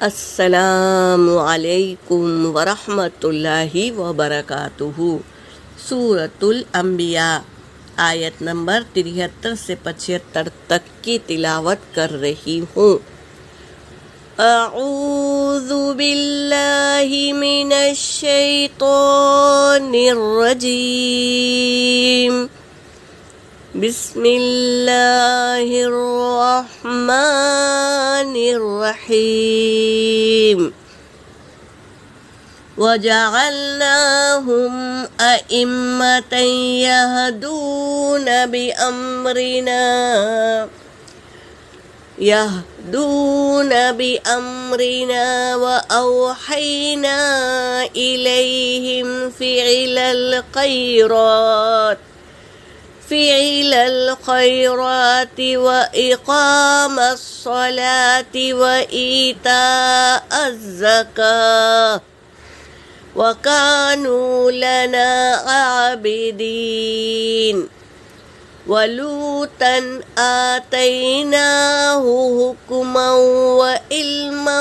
السلام علیکم ورحمۃ اللہ وبرکاتہ۔ سورۃ الانبیاء آیت نمبر 73 سے 75 تک کی تلاوت کر رہی ہوں۔ اعوذ باللہ من الشیطان الرجیم، بسم اللہ الرحمن الرحیم۔ وَجَعَلْنَاهُمْ أَئِمَّةً يَهْدُونَ بِأَمْرِنَا وَأَوْحَيْنَا إِلَيْهِمْ فِعِلَ الْخَيْرَاتِ وَإِقَامَ الصَّلَاةِ وَإِيتَاءَ الزَّكَاةِ وَكَانُوا لَنَا عَابِدِينَ۔ وَلُوطًا آتَيْنَاهُ حُكْمًا وَعِلْمًا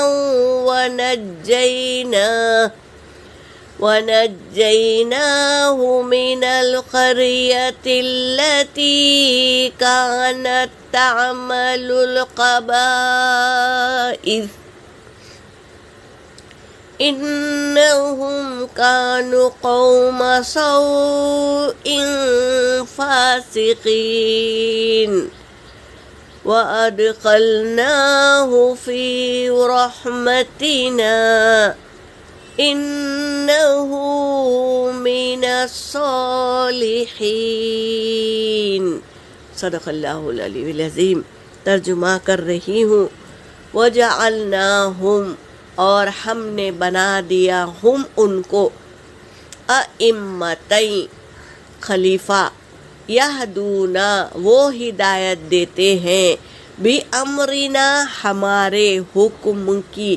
وَنَجَّيْنَاهُ مِنَ الْقَرْيَةِ الَّتِي كَانَتْ تَعْمَلُ الْخَبَائِثَ إِنَّهُمْ كَانُوا قَوْمَ سَوْءٍ فَاسِقِينَ۔ وَأَدْخَلْنَاهُ فِي رَحْمَتِنَا إِنَّهُ مِنَ الصَّالِحِينَ۔ صدق اللہ العلی العظیم۔ ترجمہ کر رہی ہوں۔ وَجَعَلْنَاهُمْ، اور ہم نے بنا دیا ہم ان کو، ائمتین خلیفہ، یہدونا وہ ہدایت دیتے ہیں، بِأَمْرِنَا ہمارے حکم کی،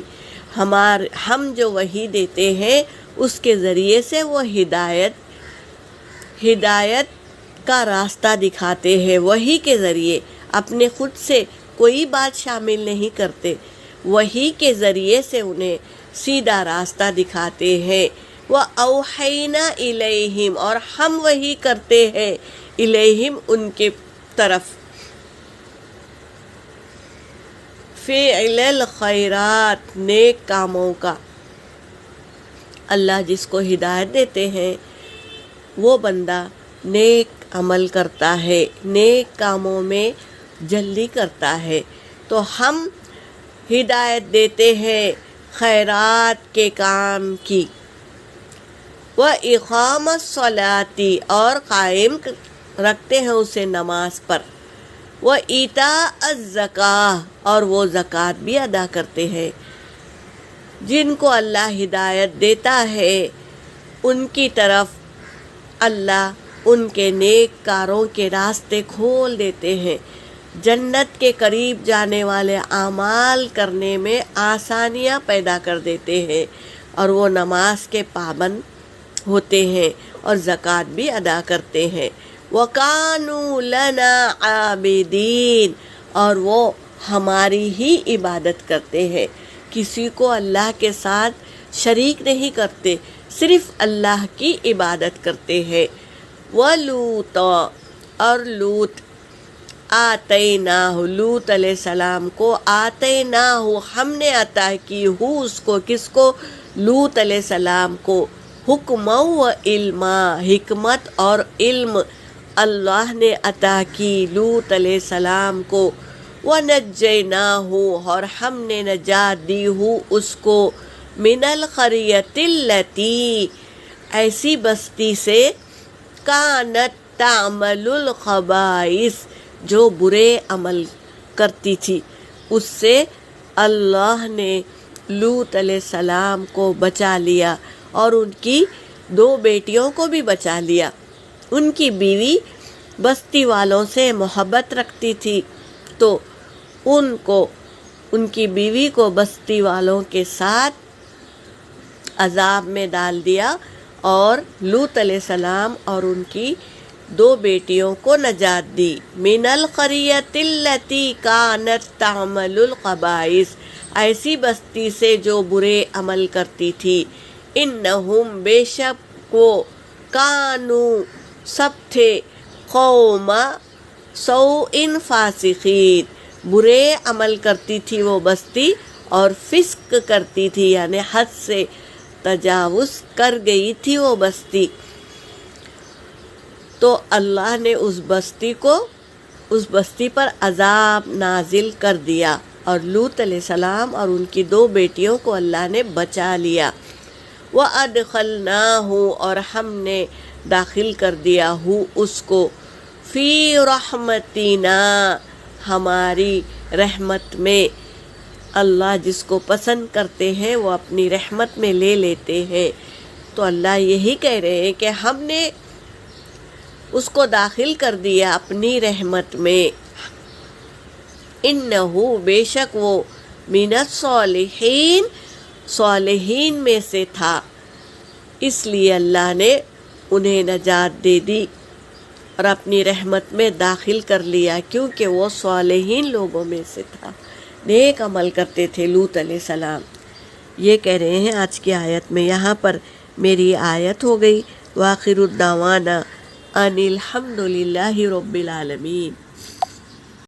ہم جو وحی دیتے ہیں اس کے ذریعے سے وہ ہدایت کا راستہ دکھاتے ہیں۔ وحی کے ذریعے اپنے خود سے کوئی بات شامل نہیں کرتے، وحی کے ذریعے سے انہیں سیدھا راستہ دکھاتے ہیں۔ وَأَوْحَيْنَا إِلَيْهِمْ، اور ہم وحی کرتے ہیں، الیہم ان کے طرف، فعل الخیرات نیک کاموں کا۔ اللہ جس کو ہدایت دیتے ہیں وہ بندہ نیک عمل کرتا ہے، نیک کاموں میں جلدی کرتا ہے، تو ہم ہدایت دیتے ہیں خیرات کے کام کی۔ وَإِقَامَ الصَّلَاةِ، اور قائم رکھتے ہیں اسے نماز پر۔ وَإِيتَاءَ الزَّكَاةِ، اور وہ زکوٰۃ بھی ادا کرتے ہیں۔ جن کو اللہ ہدایت دیتا ہے ان کی طرف اللہ ان کے نیک کاروں کے راستے کھول دیتے ہیں، جنت کے قریب جانے والے اعمال کرنے میں آسانیاں پیدا کر دیتے ہیں، اور وہ نماز کے پابند ہوتے ہیں اور زکوٰۃ بھی ادا کرتے ہیں۔ وَكَانُوا لَنَا عَابِدِينَ، اور وہ ہماری ہی عبادت کرتے ہیں، کسی کو اللہ کے ساتھ شریک نہیں کرتے، صرف اللہ کی عبادت کرتے ہیں۔ وَلُوطًا، اور لوط، آتیناہ، لوط علیہ السلام کو، آتیناہ ہم نے عطا کی، اس کو، کس کو؟ لوط علیہ السلام کو، حکما و علما، حکمت اور علم اللہ نے عطا کی لوط علیہ السلام کو۔ وَنَجَّيْنَاهُ، اور ہم نے نجات دی اس کو، مِنَ الْقَرْيَةِ الَّتِي، ایسی بستی سے، كَانَتْ تَعْمَلُ الْخَبَائِثَ، جو برے عمل کرتی تھی، اس سے اللہ نے لوط علیہ السلام کو بچا لیا، اور ان کی 2 بیٹیوں کو بھی بچا لیا۔ ان کی بیوی بستی والوں سے محبت رکھتی تھی، تو ان کی بیوی کو بستی والوں کے ساتھ عذاب میں ڈال دیا، اور لوط علیہ السلام اور ان کی دو بیٹیوں کو نجات دی۔ من القریۃ التی کانت تعمل الخبائث، ایسی بستی سے جو برے عمل کرتی تھی۔ انہم، بے شک وہ، کانو، سب تھے، قوم سوء فاسقین، برے عمل کرتی تھی وہ بستی اور فسق کرتی تھی، یعنی حد سے تجاوز کر گئی تھی وہ بستی۔ تو اللہ نے اس بستی پر عذاب نازل کر دیا اور لوط علیہ السلام اور ان کی دو بیٹیوں کو اللہ نے بچا لیا۔ وَأَدْخَلْنَاهُ، اور ہم نے داخل کر دیا ہو اس کو، فی رحمتنا، ہماری رحمت میں۔ اللہ جس کو پسند کرتے ہیں وہ اپنی رحمت میں لے لیتے ہیں۔ تو اللہ یہی کہہ رہے ہیں کہ ہم نے اس کو داخل کر دیا اپنی رحمت میں۔ انہو، بے شک وہ، من الصالحین، صالحین میں سے تھا، اس لیے اللہ نے انہیں نجات دے دی اور اپنی رحمت میں داخل کر لیا، کیونکہ وہ صالحین لوگوں میں سے تھا، نیک عمل کرتے تھے لوط علیہ السلام۔ یہ کہہ رہے ہیں آج کی آیت میں۔ یہاں پر میری آیت ہو گئی۔ وآخر الدعوانا ان الحمد للہ رب العالمین۔